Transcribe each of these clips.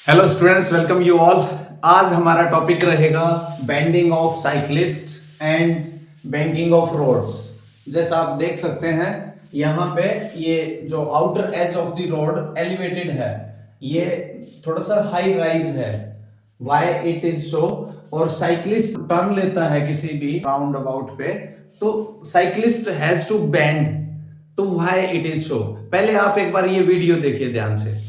Hello students, welcome you all. आज हमारा topic रहेगा bending of cyclist and banking of roads. जैसा आप देख सकते हैं यहाँ पे ये जो outer edge of the road elevated है, ये थोड़ा सा हाई राइज है। Why it is so? और साइक्लिस्ट टर्न लेता है किसी भी राउंड अबाउट पे, तो साइक्लिस्ट हैज टू बेंड। तो वाई इट इज सो, पहले आप एक बार ये वीडियो देखिए ध्यान से।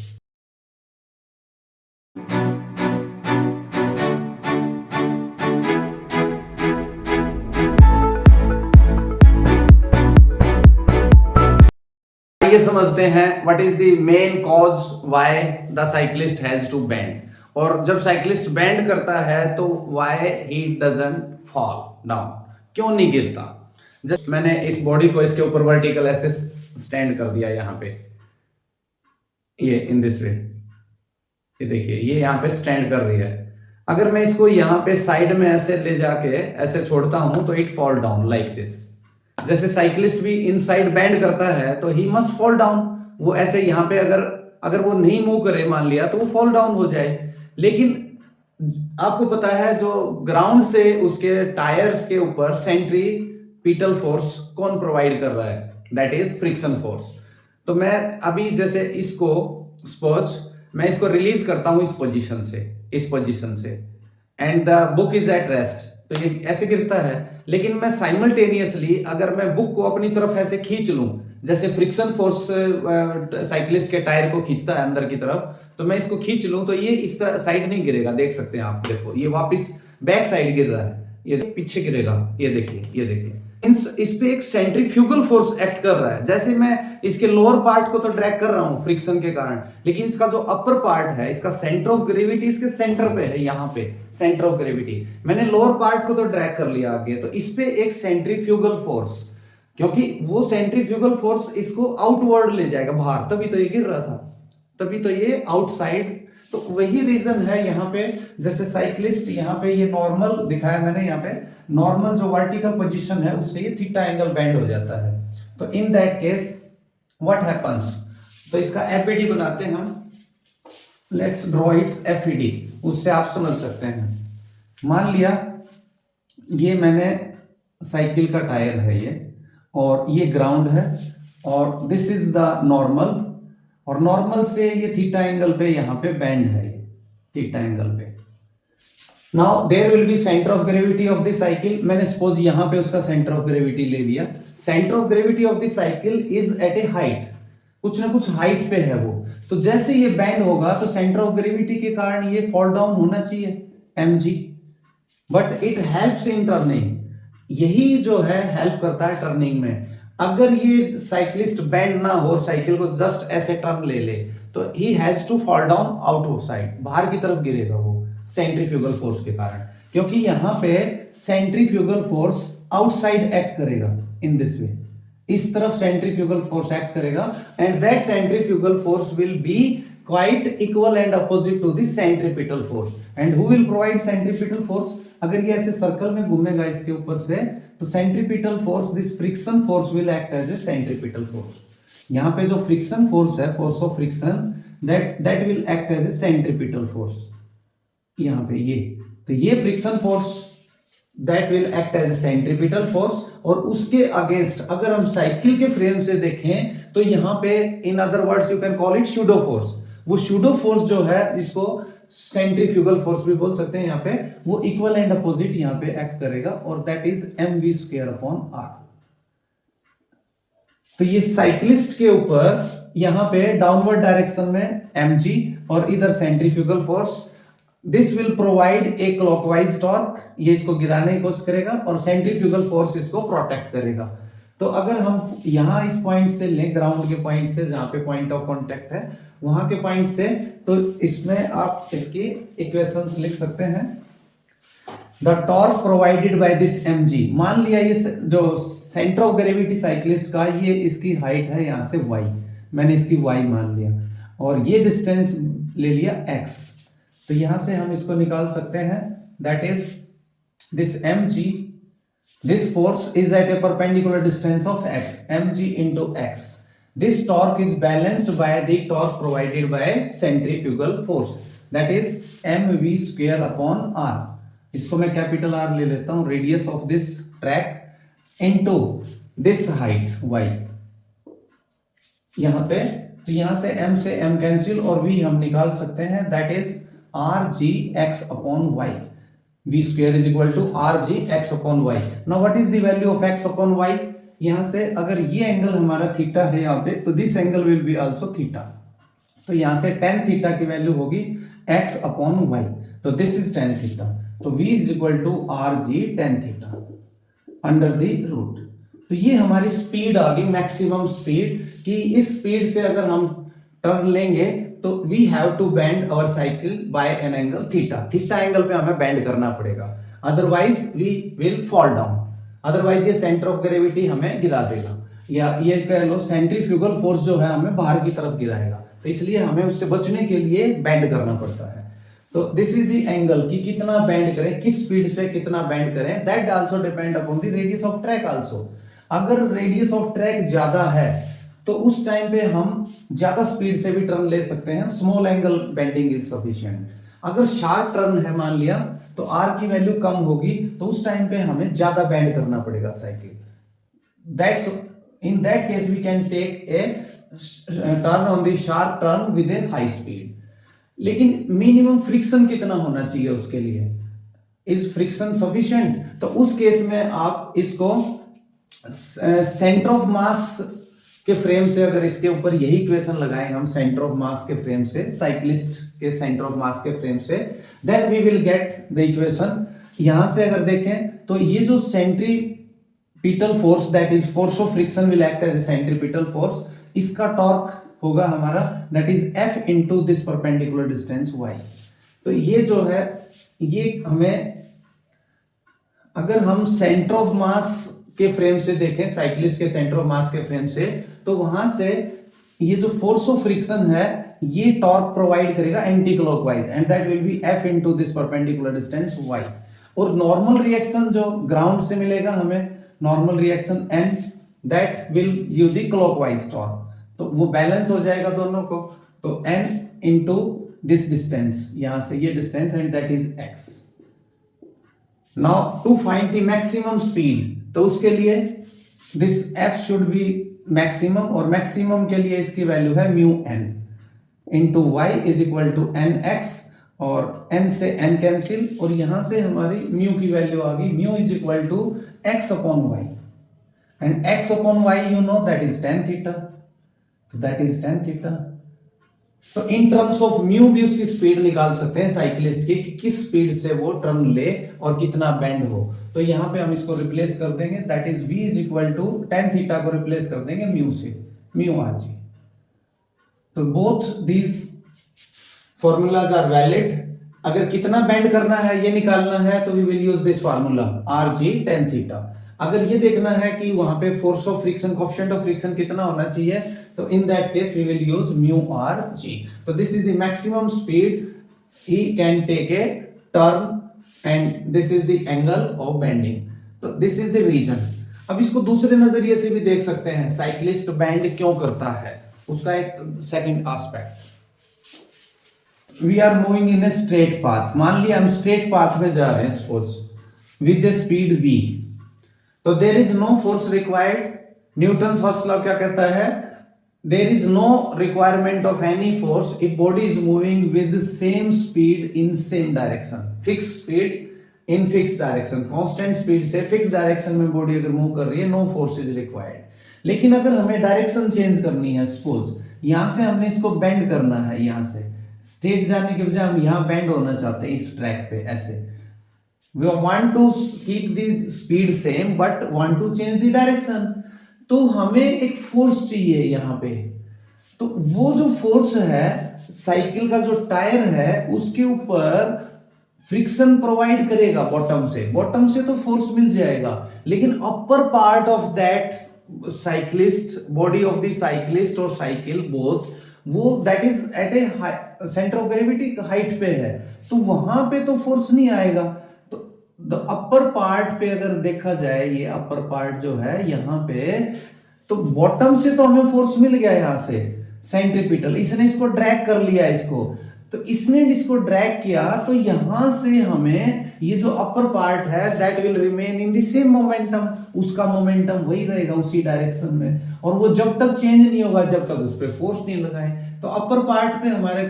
ये समझते हैं what is the main cause why the cyclist has to bend. और जब साइक्लिस्ट बेंड करता है तो why he doesn't fall down, क्यों नहीं गिरता। जस्ट मैंने इस बॉडी को इसके ऊपर वर्टिकल ऐसे स्टैंड कर दिया यहाँ पे, ये इन दिस वे, ये देखिए ये यहाँ पे स्टैंड कर रही है। अगर मैं इसको यहाँ पे साइड में ऐसे ले जाके ऐसे छोड़ता हूं तो it fall down like this. जैसे साइक्लिस्ट भी इनसाइड बेंड करता है तो ही मस्ट फॉल डाउन। वो ऐसे यहाँ पे अगर अगर वो नहीं मूव करे मान लिया तो वो फॉल डाउन हो जाए। लेकिन आपको पता है जो ग्राउंड से उसके टायर्स के ऊपर सेंट्रीपिटल फोर्स कौन प्रोवाइड कर रहा है? That is friction force. तो मैं अभी जैसे इसको सपोज मैं इसको रिलीज करता हूं इस पोजीशन से and the book is at rest, तो ये ऐसे गिरता है। लेकिन मैं साइमल्टेनियसली अगर मैं बुक को अपनी तरफ ऐसे खींच लूं, जैसे फ्रिक्शन फोर्स साइक्लिस्ट के टायर को खींचता है अंदर की तरफ, तो मैं इसको खींच लूं तो ये इस तरह साइड नहीं गिरेगा। देख सकते हैं आप, देखो ये वापस बैक साइड गिर रहा है, ये पीछे गिरेगा। ये देखिए इस पे एक सेंट्रीफ्यूगल फोर्स एक्ट कर रहा है। जैसे मैं इसके लोअर पार्ट को तो ड्रैग कर रहा हूं फ्रिक्शन के कारण, लेकिन इसका जो अपर पार्ट है, इसका सेंटर ऑफ ग्रेविटी इसके सेंटर पे है, यहाँ पे सेंटर ऑफ ग्रेविटी। मैंने लोअर पार्ट को तो ड्रैग कर लिया आगे, तो इस पे एक सेंट्रीफ्यूगल फोर्स, क्योंकि वो सेंट्रीफ्यूगल फोर्स इसको आउटवर्ड ले जाएगा बाहर, तभी तो ये गिर रहा था, तभी तो ये आउटसाइड। तो वही रीजन है यहाँ पे, जैसे साइक्लिस्ट यहाँ पे ये नॉर्मल दिखाया मैंने, यहाँ पे नॉर्मल जो वर्टिकल पोजीशन है उससे ये थीटा एंगल बेंड हो जाता है। तो in that case what happens, तो इसका एफईडी बनाते हैं हम। लेट्स ड्रॉ इट्स एफईडी, उससे आप समझ सकते हैं। मान लिया ये मैंने साइकिल का टायर है ये, और ये ग्राउंड है, और दिस इज द नॉर्मल, और नॉर्मल से ये थीटा एंगल पे यहाँ पे बेंड है, ये थीटा एंगल पे। Now there will be centre of gravity of the cycle. मैंने सपोज यहाँ पे उसका सेंटर ऑफ ग्रेविटी ले लिया। Centre of gravity of the cycle is at a height, कुछ ना कुछ हाइट पे है वो। तो जैसे ये बेंड होगा तो सेंटर ऑफ ग्रेविटी के कारण ये फॉल डाउन होना चाहिए mg, but it helps in turning. यही जो है हेल्प करता है टर्निंग में। अगर ये साइक्लिस्ट बेंड ना हो, साइकिल को जस्ट ऐसे टर्न ले ले, तो he has to fall down out of side, बाहर की तरफ गिरेगा वो सेंट्रीफ्यूगल फोर्स के कारण, क्योंकि यहां पे सेंट्रीफ्यूगल फोर्स आउटसाइड एक्ट करेगा इन दिस वे, इस तरफ सेंट्रीफ्यूगल फोर्स एक्ट करेगा, and that centrifugal force will be quite equal and opposite to the centripetal force. And who will provide centripetal force? अगर ये ऐसे सर्कल में घूमेगा इसके ऊपर से, तो centripetal force, this friction force will act as a centripetal force. यहाँ पे जो फ्रिक्शन फोर्स है, force of friction, that will act as a centripetal force. यहाँ पे ये, तो ये friction force that will act as a centripetal force. और उसके अगेंस्ट अगर हम साइकिल के फ्रेम से देखें तो यहाँ पे in other words you can call it pseudo force. वो सूडो फोर्स जो है, जिसको सेंट्रीफ्यूगल फोर्स भी बोल सकते हैं, यहाँ पे वो इक्वल एंड अपोजिट यहाँ पे एक्ट करेगा, और that is mv² upon r। तो ये साइक्लिस्ट के ऊपर यहाँ पे डाउनवर्ड डायरेक्शन में mg और इधर centrifugal force, this will provide a clockwise torque, ये इसको गिराने की कोशिश करेगा, और सेंट्रीफ्यूगल फोर्स इसको प्रोटेक्ट करेगा। तो अगर हम यहां इस पॉइंट से लें, ग्राउंड के पॉइंट से, जहां पे पॉइंट ऑफ कांटेक्ट है वहां के पॉइंट से, तो इसमें आप इसकी इक्वेशंस लिख सकते हैं। The torque provided by this mg, मान लिया ये जो सेंटर ऑफ ग्रेविटी साइक्लिस्ट का, ये इसकी हाइट है यहाँ से y, मैंने इसकी y मान लिया, और ये डिस्टेंस ले लिया x। तो यहां से हम इसको निकाल सकते हैं, that is this mg, this force is at a perpendicular distance of x, mg into x, This torque is balanced by the torque provided by centrifugal force, that is mv square upon r. इसको मैं capital R ले लेता हूं, radius of this track into this height y यहां पे, तो यहां से m से m कैंसिल और v हम निकाल सकते हैं, that is R G X upon Y. v square is equal to R G X upon Y. Now what is the value of x upon y? यहां से अगर ये एंगल हमारा थीटा है यहाँ पे, तो this angle will be also theta. तो यहां से tan थीटा की वैल्यू होगी x अपॉन y. तो दिस इज tan थीटा. तो v is equal to R G tan theta under the root. तो ये हमारी स्पीड आ गई, मैक्सिमम स्पीड, कि इस स्पीड से अगर हम टर्न लेंगे तो we have to bend our cycle by an angle theta. Theta angle पे हमें बेंड करना पड़ेगा, otherwise we will fall down. Otherwise ये सेंटर ऑफ ग्रेविटी हमें गिरा देगा, या ये कह लो सेंट्रीफ्यूगल फोर्स जो है हमें बाहर की तरफ गिराएगा. तो इसलिए हमें उससे बचने के लिए बेंड करना पड़ता है. तो दिस इज द एंगल कि कितना बेंड करें, किस स्पीड पे कितना बेंड करें. That also depend upon the radius of track also. अगर रेडियस ऑफ ट्रैक ज्यादा है तो उस टाइम पे हम ज्यादा स्पीड से भी टर्न ले सकते हैं. Small angle bending is sufficient. अगर शार्प टर्न है मान लिया, तो आर की वैल्यू कम होगी, तो उस टाइम पे हमें ज्यादा बेंड करना पड़ेगा cycle. That's in that case we can take a turn on the sharp turn with a high speed. लेकिन मिनिमम फ्रिक्शन कितना होना चाहिए उसके लिए? Is friction sufficient? तो उस केस में आप इसको सेंटर ऑफ मास के फ्रेम से, अगर इसके ऊपर यही इक्वेशन लगाएं हम सेंटर ऑफ मास के फ्रेम से, साइक्लिस्ट के सेंटर ऑफ मास के फ्रेम से, then we will get the equation. यहां से अगर देखें तो ये जो centripetal force, that is force of friction will act as a centripetal force, इसका टॉर्क होगा हमारा, that is F into this perpendicular distance y. तो ये जो है, ये हमें, अगर हम सेंटर ऑफ मास के फ्रेम से देखें, साइक्लिस्ट के सेंटर ऑफ मास के फ्रेम से, तो वहां से ये जो फोर्स ऑफ फ्रिक्शन है ये टॉर्क प्रोवाइड करेगा anti clockwise, and that will B F into this perpendicular distance y. और नॉर्मल रिएक्शन जो ग्राउंड से मिलेगा हमें, normal reaction n, that will give the clockwise torque. तो वो बैलेंस हो जाएगा दोनों को. तो n इनटू दिस डिस्टेंस, यहां से ये distance, and that is x. Now to find the maximum speed, तो उसके लिए this f should be maximum, और मैक्सिमम के लिए इसकी वैल्यू है mu n into Y is equal to N X, और n से n कैंसिल, और यहां से हमारी म्यू की वैल्यू आ गई, mu is equal to x upon Y, and x upon Y you know that is tan theta. तो दैट इज tan थीटा. तो इन टर्म्स ऑफ म्यू भी उसकी स्पीड निकाल सकते हैं साइक्लिस्ट की, कि किस स्पीड से वो टर्न ले और कितना बेंड हो. तो यहां पे हम इसको रिप्लेस कर देंगे, that is v is equal to tan theta को रिप्लेस कर देंगे म्यू से, म्यू आर जी. तो both these formulas are valid. अगर कितना बेंड करना है ये निकालना है, तो we will use this formula R G tan theta. अगर ये देखना है कि वहां पे force of friction, coefficient of friction कितना होना चाहिए, तो in that case we will use mu R G. तो this is the maximum speed he can take a turn, and this is the angle of bending. तो this is the reason. अब इसको दूसरे नजरिए से भी देख सकते हैं, साइक्लिस्ट बेंड क्यों करता है, उसका एक second aspect. We are moving in a straight path. मान लिया हम स्ट्रेट पाथ में जा रहे हैं, suppose with the speed v, तो there is no force required. Newton's first law क्या कहता है? There is no requirement of any force if body is moving with same speed in same direction. Fix speed in fix direction, constant speed से fix direction में body अगर move कर रही है, no force is required. लेकिन अगर हमें direction change करनी है, सपोज यहां से हमने इसको बेंड करना है, यहां से स्ट्रेट जाने के बजाय हम यहां बेंड होना चाहते हैं इस ट्रैक पे, ऐसे we want to keep the speed same but want to change the direction. तो हमें एक फोर्स चाहिए यहां पे. तो वो जो फोर्स है, साइकिल का जो टायर है उसके ऊपर फ्रिक्शन प्रोवाइड करेगा बॉटम से. बॉटम से तो फोर्स मिल जाएगा, लेकिन upper part of that cyclist, body of the cyclist और साइकिल बोथ, वो that is at a centre of gravity height पे है, तो वहां पे तो फोर्स नहीं आएगा. द अपर पार्ट पे अगर देखा जाए, ये अपर पार्ट जो है, यहाँ पे तो बॉटम से तो हमें फोर्स मिल गया यहां से सेंट्रीपिटल, इसने इसको ड्रैग कर लिया इसको, तो इसने इसको ड्रैग किया, तो यहां से हमें ये जो अपर पार्ट है that will remain in the same momentum, उसका मोमेंटम वही रहेगा उसी डायरेक्शन में, और वो जब तक चेंज नहीं होगा जब तक उस पर फोर्स नहीं लगाए। तो अपर पार्ट पे हमारे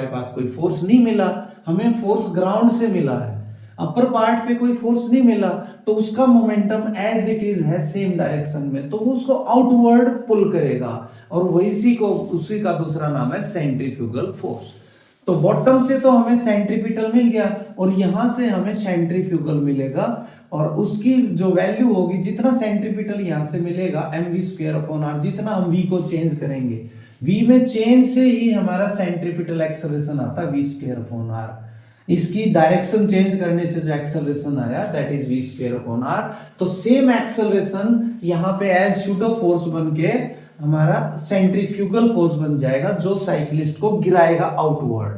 पास कोई फोर्स नहीं मिला, हमें फोर्स ग्राउंड से मिला है, अपर पार्ट पे कोई फोर्स नहीं मिला, तो उसका मोमेंटम एज इट इज है सेम डायरेक्शन में, तो वो उसको आउटवर्ड पुल करेगा, और उसी का दूसरा नाम है सेंट्रीफ्यूगल फोर्स। तो बॉटम से तो हमें सेंट्रीपिटल मिल गया, और यहां से हमें सेंट्रीफ्यूगल मिलेगा, और उसकी जो वैल्यू होगी, जितना सेंट्रीपिटल यहां से मिलेगा mv²/r, जितना हम v को चेंज करेंगे, v में चेंज से ही हमारा सेंट्रीपिटल एक्सेलरेशन आता है v²/r, इसकी डायरेक्शन चेंज करने से जो एक्सेलरेशन आया दैट इज v²/r। तो सेम एक्सेलरेशन यहाँ पे एज सूडो फोर्स बन के हमारा सेंट्रीफ्यूगल फोर्स बन जाएगा, जो साइक्लिस्ट को गिराएगा आउटवर्ड,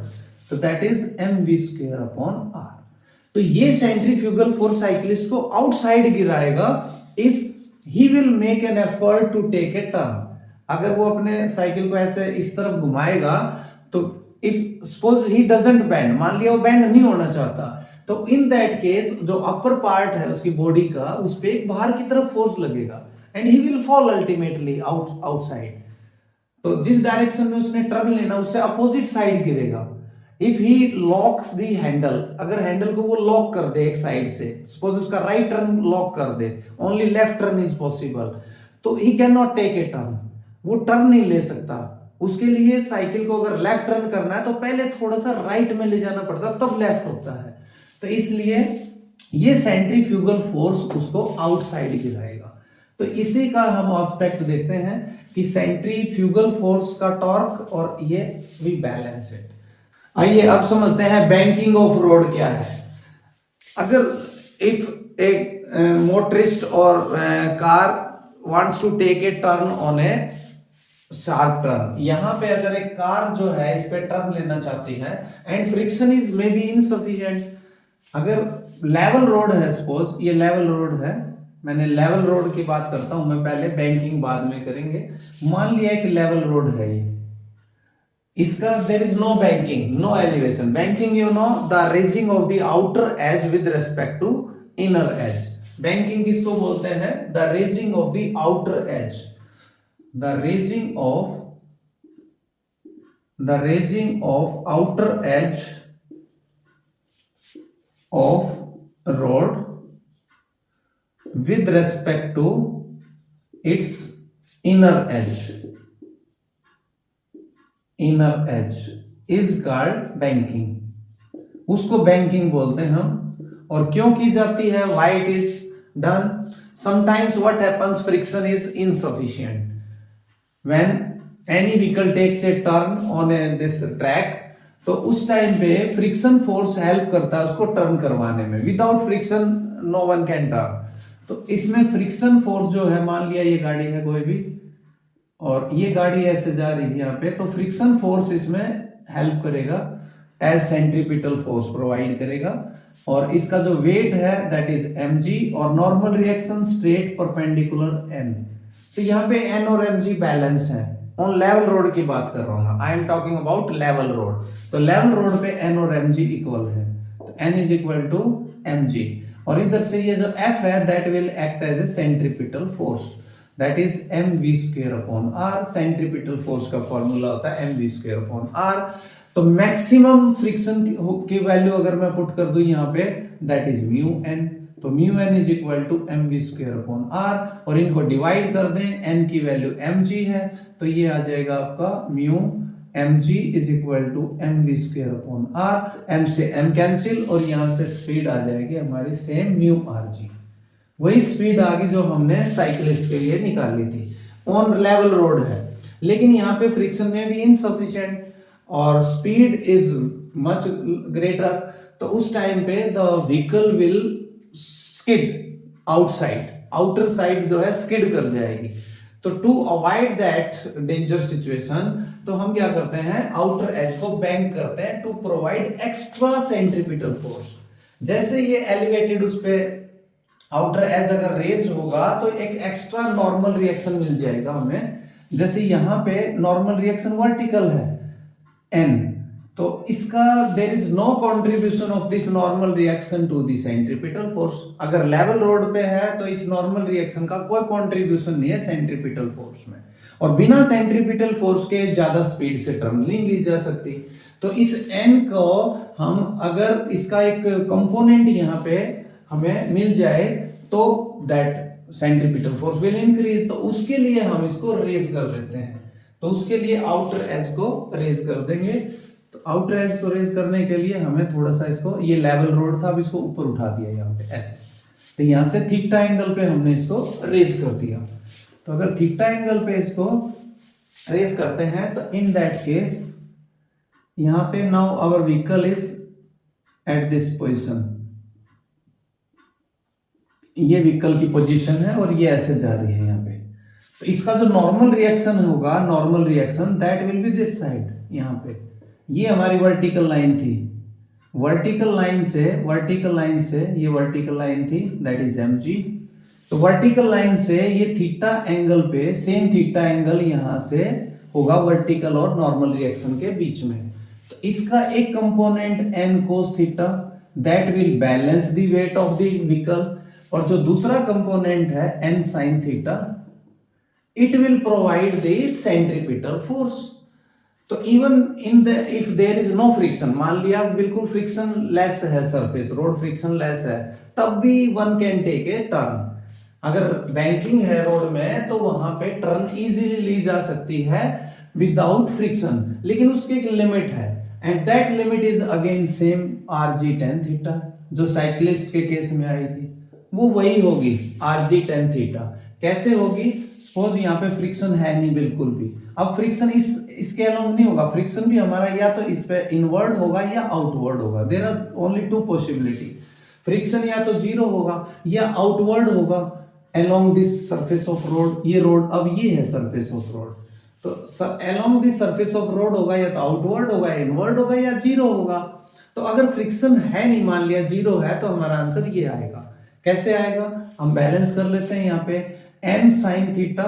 तो दैट इज mv²/r। तो ये सेंट्रीफ्यूगल फोर्स साइक्लिस्ट को आउटसाइड गिराएगा if he will make an effort to take a turn. अगर वो अपने साइकिल को ऐसे इस तरफ घुमाएगा, तो if suppose he doesn't bend, मान लिया वो बेंड नहीं होना चाहता, तो इन दैट केस जो अपर पार्ट है उसकी बॉडी का, उस पे एक बाहर की तरफ फोर्स लगेगा and he will fall ultimately outside. तो जिस डायरेक्शन में उसने टर्न लेना उससे अपोजिट साइड गिरेगा। If he locks the handle, अगर हैंडल को वो लॉक कर दे एक साइड से, सपोज उसका राइट टर्न लॉक कर दे, only left turn is possible, तो he can not take a turn, वो टर्न नहीं ले सकता। उसके लिए साइकिल को अगर लेफ्ट टर्न करना है तो पहले थोड़ा सा राइट में ले जाना पड़ता, तब लेफ्ट होता है। तो इसलिए ये सेंट्रीफ्यूगल फोर्स उसको आउटसाइड गिराएगा। तो इसी का हम एस्पेक्ट देखते हैं कि सेंट्रीफ्यूगल फोर्स का टॉर्क, और ये वी बैलेंस इट। आइए अब समझते हैं बैंकिंग ऑफ रोड क्या है। अगर इफ एक मोटरिस्ट और car wants to take a turn on a sharp turn, यहां पे अगर एक कार जो है इस पे टर्न लेना चाहती है and friction is may be insufficient, अगर लेवल रोड है, सपोज ये लेवल रोड है, मैंने लेवल रोड की बात करता हूं मैं पहले, बैंकिंग बाद में करेंगे। मान लिया एक लेवल रोड है ये, इसका there is no banking, no elevation. Banking you know the raising of the outer edge with respect to inner edge. Banking किसको बोलते हैं? The raising of the outer edge, the raising of outer edge of road with respect to its inner edge is called banking, उसको banking बोलते हैं हम। और क्यों की जाती है? why it is done? sometimes what happens, friction is insufficient when any vehicle takes a turn on this track, तो उस टाइम पे फ्रिक्शन फोर्स हेल्प करता है उसको टर्न करवाने में। Without friction no one can turn. तो इसमें फ्रिक्शन फोर्स जो है, मान लिया ये गाड़ी है कोई भी और ये गाड़ी ऐसे जा रही है यहाँ पे, तो फ्रिक्शन फोर्स इसमें हेल्प करेगा, एज सेंट्रीपिटल फोर्स प्रोवाइड करेगा, और इसका जो वेट है दैट इज mg, और normal reaction straight perpendicular n। तो यहाँ पे n और mg बैलेंस है। ऑन लेवल रोड की बात कर रहा हूं मैं, I am talking about level road. तो लेवल रोड पे n और mg इक्वल है, तो n is equal to mg, और इधर से ये जो f है that will act as a centripetal force, that is mv²/r। Centripetal force का फॉर्मूला होता है mv²/r। तो मैक्सिमम फ्रिक्शन की वैल्यू अगर मैं पुट कर दूं यहाँ पे दैट इज μn, तो μn is equal to mv²/r, और इनको डिवाइड कर दें, n की वैल्यू mg है, तो ये आ जाएगा आपका mu mg is equal to mv²/r, m से m कैंसिल, और यहां से स्पीड आ जाएगी हमारी सेम μrg। वही स्पीड आ गई जो हमने साइकिलिस्ट के लिए निकाली थी। ऑन लेवल रोड है, लेकिन यहाँ पे फ्रिक्शन में भी इनसफिशिएंट और स्पीड इज मच ग्रेटर, तो उस टाइम पे the vehicle will skid outside, outer side जो है स्किड कर जाएगी। तो to avoid that danger situation, तो हम क्या करते हैं, आउटर एज को बैंक करते हैं to provide extra centripetal force. जैसे ये एलिवेटेड उस पे आउटर एज अगर रेज्ड होगा तो एक एक्स्ट्रा नॉर्मल रिएक्शन मिल जाएगा हमें। जैसे यहां पे नॉर्मल रिएक्शन वर्टिकल है n, तो इसका there is no contribution of this normal reaction to the centripetal force. अगर लेवल रोड पे है तो इस नॉर्मल रिएक्शन का कोई कंट्रीब्यूशन नहीं है सेंट्रीपिटल फोर्स में, और बिना सेंट्रीपिटल फोर्स के ज्यादा स्पीड से टर्निंग ली जा सकती। तो इस n को हम अगर इसका एक कंपोनेंट यहाँ पे हमें मिल जाए तो that centripetal force will increase, तो उसके लिए हम इसको रेज कर देते हैं। तो उसके लिए आउटर एज को रेज कर देंगे। तो आउटर एज को रेज करने के लिए हमें थोड़ा सा इसको, ये लेवल रोड था, अब इसको ऊपर उठा दिया यहाँ पे ऐसे, तो यहाँ से थीटा एंगल पे हमने इसको रेज कर दिया। तो अगर थीटा एंगल पे इसको रेज करते हैं तो इन दैट केस यहाँ पे now our vehicle is at this position, ये व्हीकल की पोजीशन है और ये ऐसे जा रही है यहाँ पे। तो इसका जो नॉर्मल रिएक्शन होगा, normal reaction that will B this side. यहाँ पे ये हमारी वर्टिकल लाइन थी, वर्टिकल लाइन से ये वर्टिकल लाइन थी दैट इज mg। तो वर्टिकल लाइन से ये थीटा एंगल पे सेम थीटा एंगल यहाँ से होगा वर्टिकल और नॉर्मल रिएक्शन के बीच में। तो इसका एक component n cos theta that will balance the weight of the vehicle, और जो दूसरा कंपोनेंट है n sin theta it will provide the centripetal force. तो even in the if there is no friction, मान लिया बिल्कुल फ्रिक्शन लेस है surface, road frictionless है, तब भी one can take a turn. अगर बैंकिंग है रोड में तो वहां पे टर्न इजीली ली जा सकती है विदाउट फ्रिक्शन, लेकिन उसकी एक लिमिट है, and that limit is again same rg tan theta, जो साइक्लिस्ट के केस में आई थी वो वही होगी rg tan थीटा। कैसे होगी? सपोज यहाँ पे फ्रिक्शन है नहीं बिल्कुल भी, अब फ्रिक्शन इसके अलाउंग नहीं होगा, फ्रिक्शन भी हमारा या तो इस पे इनवर्ड होगा या आउटवर्ड होगा। There are only two possibility, friction या तो जीरो होगा या आउटवर्ड होगा along this surface of road. ये रोड, अब ये है सरफेस ऑफ रोड, तो along this surface of road होगा या तो आउटवर्ड होगा, इनवर्ड होगा या जीरो होगा। तो अगर फ्रिक्शन है नहीं, मान लिया जीरो है, तो हमारा आंसर ये आएगा। कैसे आएगा? हम बैलेंस कर लेते हैं यहाँ पे n sin theta,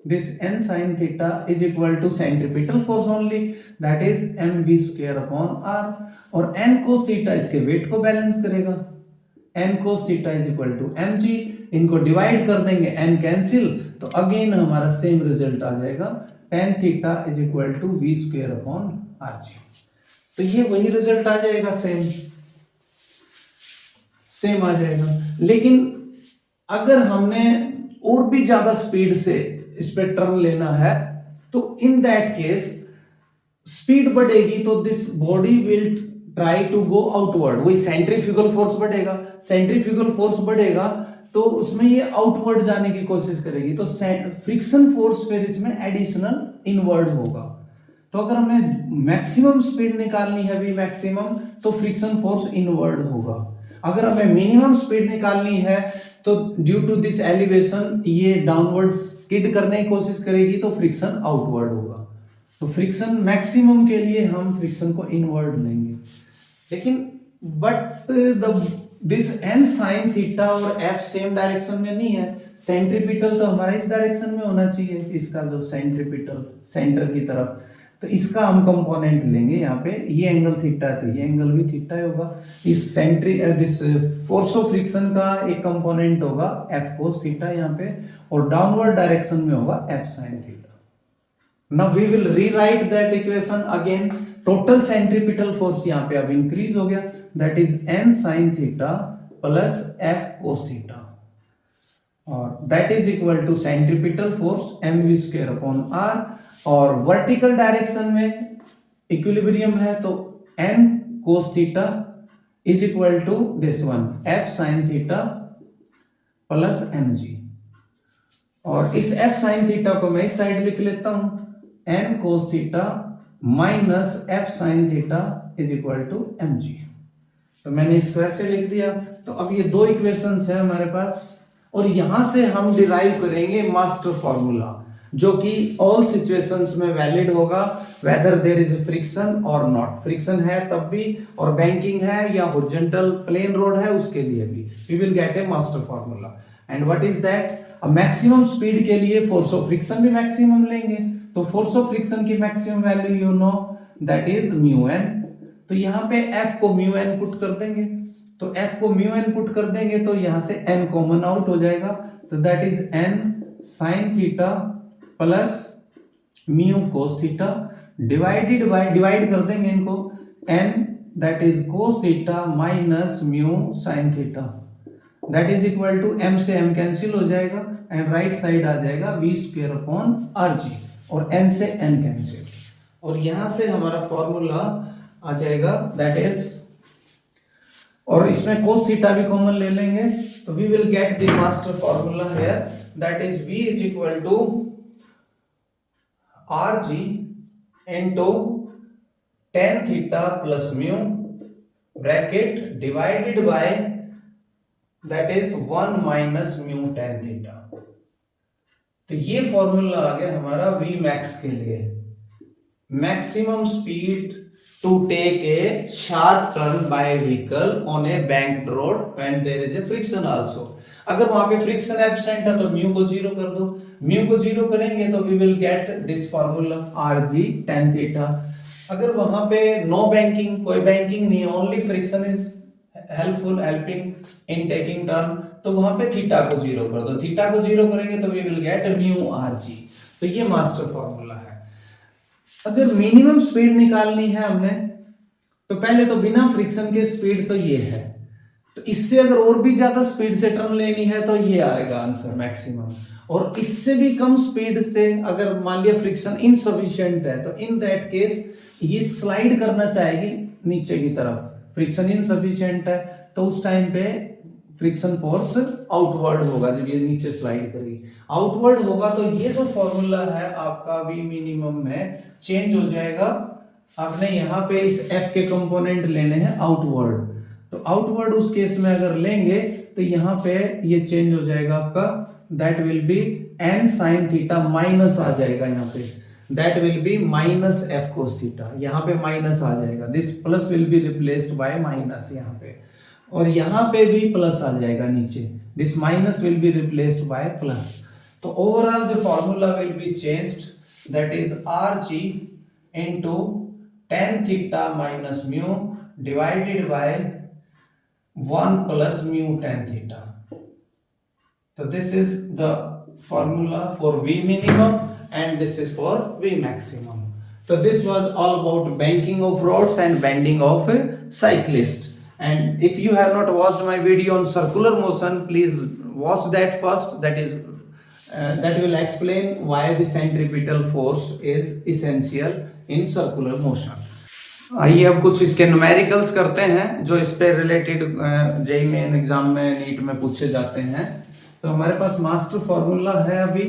this n sin theta is equal to centripetal force only, that is mv square upon r, और n cos theta इसके वेट को बैलेंस करेगा, n cos theta is equal to mg, इनको divide कर देंगे, n cancel, तो again हमारा same result आ जाएगा, tan theta is equal to v square upon rg। तो ये वही रिजल्ट आ जाएगा, सेम आ जाएगा। लेकिन अगर हमने और भी ज्यादा स्पीड से इस पे टर्न लेना है तो इन दैट केस स्पीड बढ़ेगी तो this body will try to go outward, वही सेंट्रीफ्यूगल फोर्स बढ़ेगा, सेंट्रीफ्यूगल फोर्स बढ़ेगा तो उसमें ये आउटवर्ड जाने की कोशिश करेगी, तो फ्रिक्शन फोर्स फिर इसमें एडिशनल इनवर्ड होगा। तो अगर हमें मैक्सिमम स्पीड निकालनी है भी मैक्सिमम, तो फ्रिक्शन फोर्स इनवर्ड होगा। अगर हमें मिनिमम स्पीड निकालनी है तो ड्यू टू दिस एलिवेशन ये डाउनवर्ड स्किड करने की कोशिश करेगी, तो फ्रिक्शन आउटवर्ड होगा। तो फ्रिक्शन मैक्सिमम के लिए हम फ्रिक्शन को इनवर्ड लेंगे, लेकिन but this n sin theta और f सेम डायरेक्शन में नहीं है, सेंट्रीपिटल तो हमारा इस डायरेक्शन में होना चाहिए, इसका जो सेंट्रीपिटल सेंटर की तरफ, तो इसका हम कंपोनेंट लेंगे यहाँ पे, ये एंगल थीटा है तो ये एंगल भी थीटा ही होगा। इस दिस फोर्स ऑफ फ्रिक्शन का एक कंपोनेंट होगा F cos थीटा यहाँ पे, और डाउनवर्ड डायरेक्शन में होगा F sin theta. Now we will rewrite that equation again. Total centripetal force यहाँ पे अब इंक्रीज हो गया, that is n sin theta plus F cos theta, और that is equal to centripetal force mv square upon r, और vertical direction में equilibrium है तो n cos theta is equal to this one f sin theta plus mg, और इस f sin theta को मैं इस साइड लिख लेता हूं, n cos theta minus f sin theta is equal to mg। तो मैंने इसको ऐसे लिख दिया। तो अब ये दो इक्वेशंस है हमारे पास, और यहां से हम डिराइव करेंगे मास्टर फॉर्मूला। जो कि ऑल सिचुएशंस में वैलिड होगा, वेदर देयर इज फ्रिक्शन और नॉट। फ्रिक्शन है तब भी, और बैंकिंग है या हॉरिजॉन्टल प्लेन रोड है उसके लिए भी। We will get a master formula. And what is that? Maximum speed के लिए फोर्स ऑफ फ्रिक्शन भी मैक्सिमम लेंगे, तो फोर्स ऑफ फ्रिक्शन की maximum value you know that is mu N. तो यहाँ पे F को म्यू एन पुट कर देंगे, तो F को म्यू एन पुट कर देंगे तो यहां से n कॉमन आउट हो जाएगा, तो that is n sine theta plus mu cos theta divided by, divide कर देंगे इनको, n that is cos theta minus mu sine theta, that is equal to m से m कैंसिल हो जाएगा and right side आ जाएगा v square upon rg, और n से n कैंसिल, और यहां से हमारा फॉर्मूला आ जाएगा दैट इज, और इसमें cos थीटा भी कॉमन ले लेंगे, तो we will get the master formula here that is v is equal to rg into tan theta plus mu bracket divided by that is 1 minus mu tan theta. तो ये formula आ गया हमारा v max के लिए, maximum speed to take a sharp turn by vehicle on a banked road when there is a friction also। अगर वहां पे friction absent है तो म्यू को जीरो कर दो, म्यू को जीरो करेंगे तो we will get this formula rg tan theta. अगर वहां पे नो बैंकिंग, कोई बैंकिंग नहीं, only friction is helping in taking turn, तो वहां पे थीटा को जीरो कर दो, थीटा को जीरो करेंगे तो we will get mu rg। तो ये मास्टर फार्मूला है। अगर मिनिमम स्पीड निकालनी है हमने, तो पहले तो बिना फ्रिक्शन के स्पीड तो ये है, तो इससे अगर और भी ज्यादा स्पीड से टर्न लेनी है तो ये आएगा आंसर मैक्सिमम, और इससे भी कम स्पीड से अगर मान लिया फ्रिक्शन इनसफिशिएंट है तो इन दैट केस ये स्लाइड करना चाहेगी नीचे की तरफ, फ्रिक्शन इनसफिशिएंट है तो उस टाइम पे फ्रिक्शन फोर्स आउटवर्ड होगा, जब ये नीचे स्लाइड करेगी आउटवर्ड होगा तो ये जो फॉर्मूला है आपका v मिनिमम में चेंज हो जाएगा। आपने यहाँ पे इस f के कंपोनेंट लेने हैं आउटवर्ड, तो आउटवर्ड उस केस में अगर लेंगे तो यहाँ पे ये चेंज हो जाएगा आपका, that will be n sine theta minus आ जाएगा यहाँ पे, that will be minus f cos theta, यहाँ पे माइनस आ जाएगा, this plus will be replaced by minus यहाँ पे, और यहाँ पे भी प्लस आ जाएगा नीचे, this minus will be replaced by plus. तो overall the formula will be changed, that is rg into tan theta minus mu divided by 1 plus mu tan theta. तो this is the formula for v minimum and this is for v maximum। So this was all about banking of roads and bending of a cyclist। And if you have not watched my video on circular motion, please watch that first, that is that will explain why the centripetal force is essential in circular motion। आइए अब कुछ इसके numericals करते हैं जो इस पे related JEE main exam में नीट में पूछे जाते हैं। तो हमारे पास मास्टर फॉर्मूला है, अभी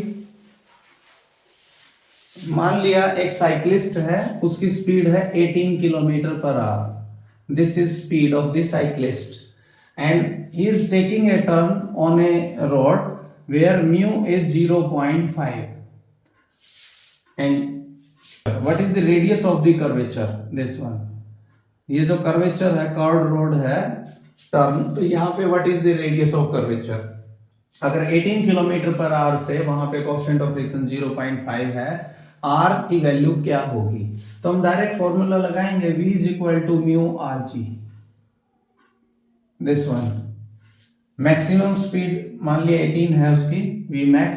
मान लिया एक साइक्लिस्ट है, उसकी स्पीड है 18 kilometre per our, this is speed of the cyclist and he is taking a turn on a road where mu is 0.5 and what is the radius of the curvature, this one, ये जो curvature है curved road है turn, तो यहाँ पे what is the radius of curvature, अगर 18 kilometre per our से वहां पे कोएफिशिएंट ऑफ फ्रिक्शन 0.5 है, r की वैल्यू क्या होगी, तो हम डायरेक्ट फॉर्मूला लगाएंगे v is equal to mu rg, this one, maximum speed मान लिया 18 है उसकी v max,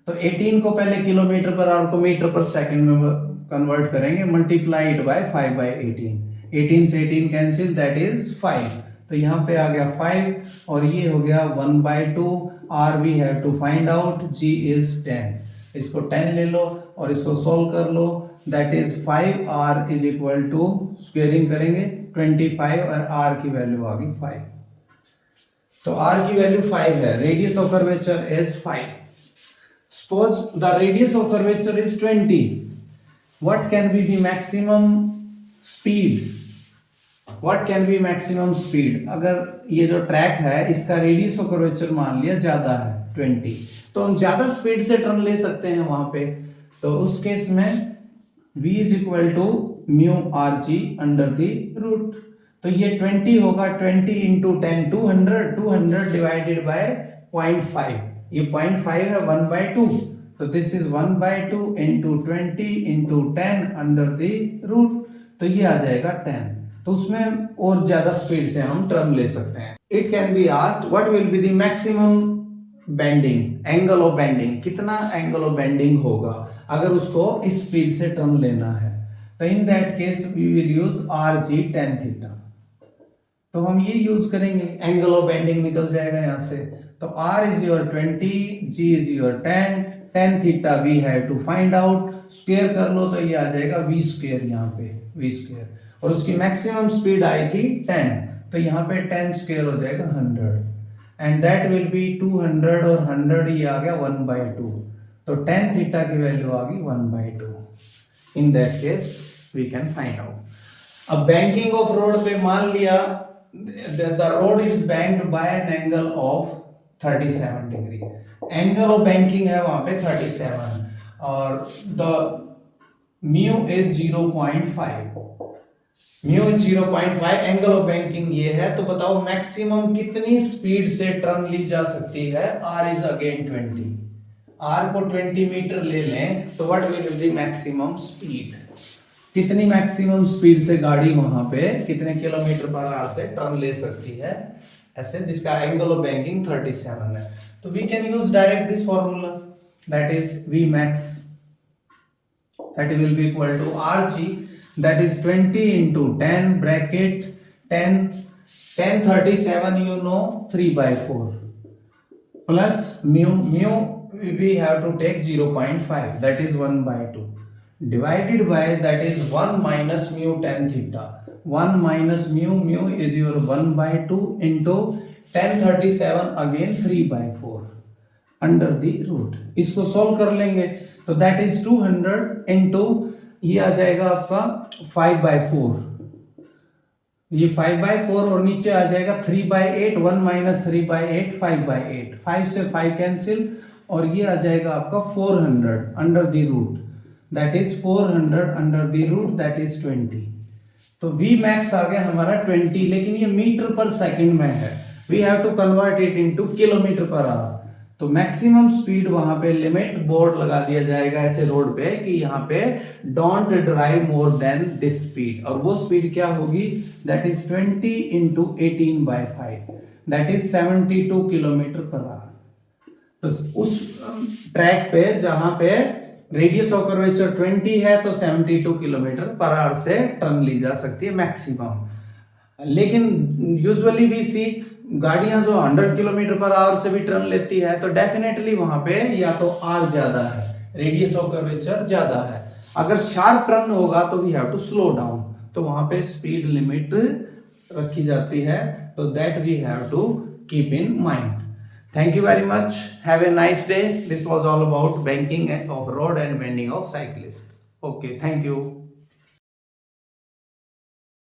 तो 18 को पहले किलोमीटर पर आवर को मीटर पर सेकंड में कन्वर्ट करेंगे, मल्टीप्लाई इट बाय 5 बाय 18, 18 से 18 कैंसिल, दैट इज 5, तो यहाँ पे आ गया 5 और ये हो गया 1/2, r we have to find out, g is 10, इसको 10 ले लो और इसको सोल्व कर लो, that is 5r is equal to squaring करेंगे 25 और r की वैल्यू आ गई 5, तो r की वैल्यू 5 है, radius of curvature is 5, suppose the radius of curvature is 20, what can be the maximum speed, what can be maximum speed, अगर ये जो ट्रैक है इसका रेडियस ऑफ कर्वेचर मान लिया ज्यादा है 20, तो हम ज्यादा स्पीड से टर्न ले सकते हैं वहां पे, तो उस केस में v is equal to mu R G under the root. तो ये 20 होगा, 20 इंटू 10 200, 200 डिवाइडेड बाय 0.5, ये 0.5 है 1/2, तो this is 1/2 into 20 into 10 under the root, तो ये आ जाएगा 10। तो उसमें और ज्यादा स्पीड से हम टर्न ले सकते हैं। It can be asked what will be the maximum bending, angle of bending, कितना एंगल ऑफ बेंडिंग होगा अगर उसको इस स्पीड से टर्न लेना है। तो in that case we will use R G tan theta. तो हम ये यूज करेंगे, एंगल ऑफ बेंडिंग निकल जाएगा यहां से। तो r is your 20, g is your 10, tan theta we have to find out, square कर लो तो ये आ जाएगा v स्क्वायर, यहाँ पे v स्क्वायर, और उसकी मैक्सिमम स्पीड आई थी 10, तो यहाँ पे 10 स्क्वायर हो जाएगा 100, एंड दैट विल बी 200, और 100 ये आ गया 1/2, तो tan थीटा की वैल्यू आ गई 1/2। In that case we can find out. अब बैंकिंग ऑफ रोड पे मान लिया the road is banked by an angle of 37 degree, angle of banking है वहां पे 37, और the mu is 0.5, mu 0.5, angle of banking ये है। तो बताओ मैक्सिमम कितनी स्पीड से टर्न ली जा सकती है। r इज अगेन 20, r को 20 मीटर ले लें तो what will be the maximum speed, कितनी मैक्सिमम स्पीड से गाड़ी वहां पे कितने किलोमीटर पर आवर से टर्न ले सकती है ऐसे, जिसका एंगल ऑफ बैंकिंग 37 है। तो we can use direct this formula, that is v max, that will be equal to rg, that is 20 into 10 bracket 10 37, you know 3/4, plus mu we have to take 0.5, that is 1/2, divided by, that is 1 minus mu tan theta, 1 minus mu is your 1/2 into 1037 again 3/4 under the root. इसको solve कर लेंगे तो that is 200 into ये आ जाएगा आपका 5/4, ये 5/4, और नीचे आ जाएगा 3/8, 1 माइनस 3/8 5/8, 5 से 5 कैंसिल, और ये आ जाएगा आपका 400 under the root, that is 400 under the root, that is 20। तो v max आ गया हमारा 20, लेकिन ये मीटर पर सेकंड में है, we have to convert it into kilometer per hour. तो मैक्सिमम स्पीड वहां पे लिमिट बोर्ड लगा दिया जाएगा ऐसे रोड पे कि यहाँ पे don't drive more than this speed, और वो स्पीड क्या होगी, that is 20 into 18/5, that is 72 kilometre per hour. तो उस ट्रैक पे जहां पे रेडियस ऑफ कर्वेचर 20 है तो 72 किलोमीटर पर आवर से टर्न ली जा सकती है मैक्सिमम। लेकिन यूजुअली वी सी गाड़ियां जो 100 किलोमीटर पर आवर से भी टर्न लेती है, तो डेफिनेटली वहां पे या तो आर ज्यादा है, रेडियस ऑफ कर्वेचर ज्यादा है। अगर शार्प टर्न होगा तो we have to slow down, तो वहां पे स्पीड लिमिट रखी जाती है, तो that we have to keep in mind. Thank you very much. Have a nice day. This was all about banking of road and bending of cyclists. Okay, thank you.